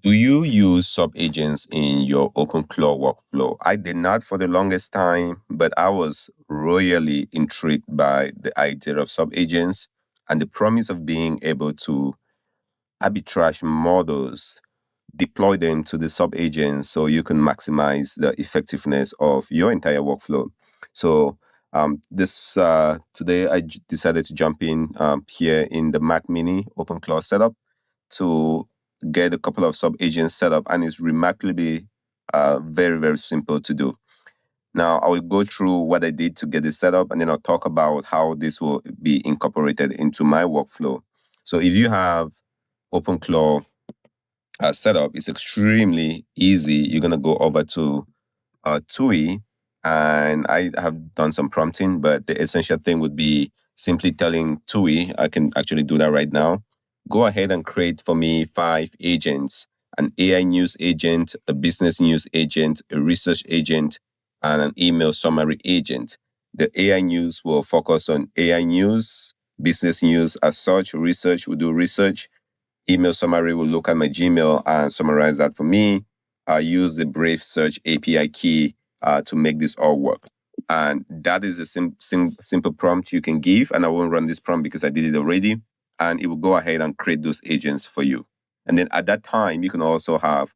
Do you use sub-agents in your OpenClaw workflow? I did not for the longest time, but I was royally intrigued by the idea of sub-agents and the promise of being able to arbitrage models, deploy them to the sub-agents so you can maximize the effectiveness of your entire workflow. So this today I decided to jump in here in the Mac Mini OpenClaw setup to get a couple of sub-agents set up, and it's remarkably very, very simple to do. Now, I will go through what I did to get this set up, and then I'll talk about how this will be incorporated into my workflow. So if you have OpenClaw setup, it's extremely easy. You're going to go over to TUI, and I have done some prompting, but the essential thing would be simply telling TUI, I can actually do that right now, go ahead and create for me 5 agents: an AI news agent, a business news agent, a research agent, and an email summary agent. The AI news will focus on AI news, business news as such, research will do research, email summary will look at my Gmail and summarize that for me. Use the Brave Search API key to make this all work. And that is a simple prompt you can give. And I won't run this prompt because I did it already. And it will go ahead and create those agents for you. And then at that time, you can also have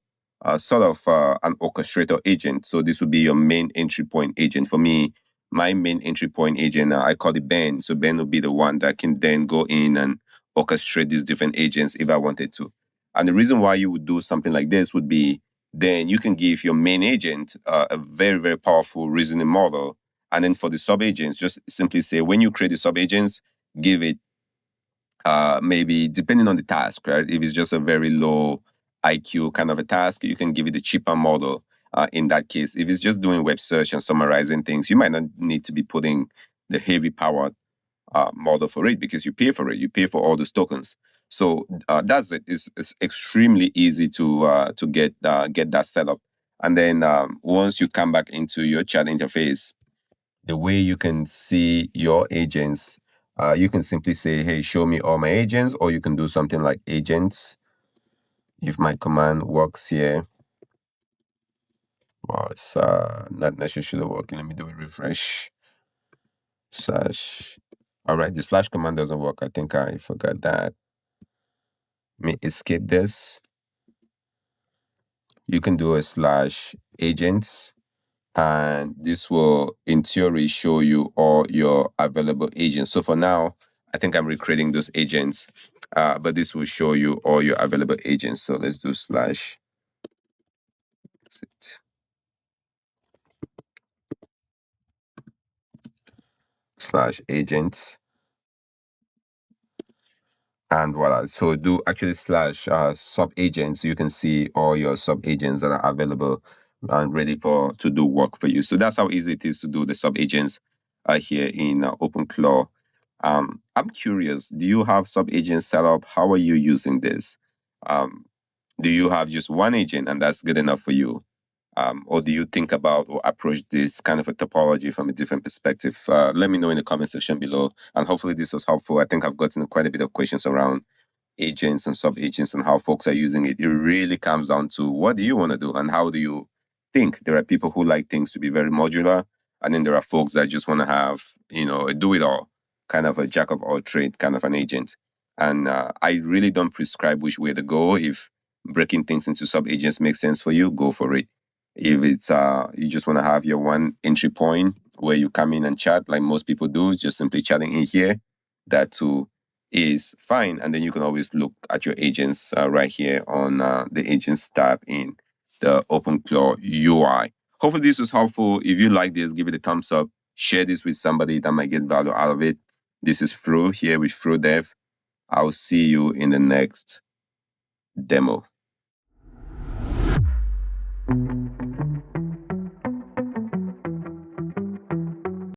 sort of an orchestrator agent. So this would be your main entry point agent. For me, my main entry point agent, I call it Ben. So Ben will be the one that can then go in and orchestrate these different agents if I wanted to. And the reason why you would do something like this would be then you can give your main agent a very, very powerful reasoning model. And then for the sub-agents, just simply say, when you create the sub-agents, give it maybe, depending on the task, right? If it's just a very low IQ kind of a task, you can give it a cheaper model in that case. If it's just doing web search and summarizing things, you might not need to be putting the heavy powered model for it because you pay for it. You pay for all those tokens. So that's it. It's extremely easy to get that set up. And then once you come back into your chat interface, the way you can see your agents, you can simply say, hey, show me all my agents, or you can do something like agents. If my command works here, well, it's not necessarily working. Let me do a refresh. Slash. All right, the slash command doesn't work. I think I forgot that. Let me escape this. You can do a slash agents, and this will, in theory, show you all your available agents. So for now, I think I'm recreating those agents, but this will show you all your available agents. So let's do slash. Slash agents. And voila. So do actually slash sub agents. You can see all your sub agents that are available and ready to do work for you. So that's how easy it is to do the sub agents here in OpenClaw. I'm curious, do you have sub agents set up? How are you using this? Do you have just one agent and that's good enough for you? Or do you think about or approach this kind of a topology from a different perspective? Let me know in the comment section below. And hopefully this was helpful. I think I've gotten quite a bit of questions around agents and sub-agents and how folks are using it. It really comes down to what do you want to do and how do you think? There are people who like things to be very modular. And then there are folks that just want to have, a do-it-all, kind of a jack-of-all-trade kind of an agent. And I really don't prescribe which way to go. If breaking things into sub-agents makes sense for you, go for it. If it's you just want to have your one entry point where you come in and chat like most people do, just simply chatting in here, that too is fine. And then you can always look at your agents right here on the agents tab in the OpenClaw UI. Hopefully this was helpful. If you like this, give it a thumbs up. Share this with somebody that might get value out of it. This is Fro here with Fro Dev. I'll see you in the next demo.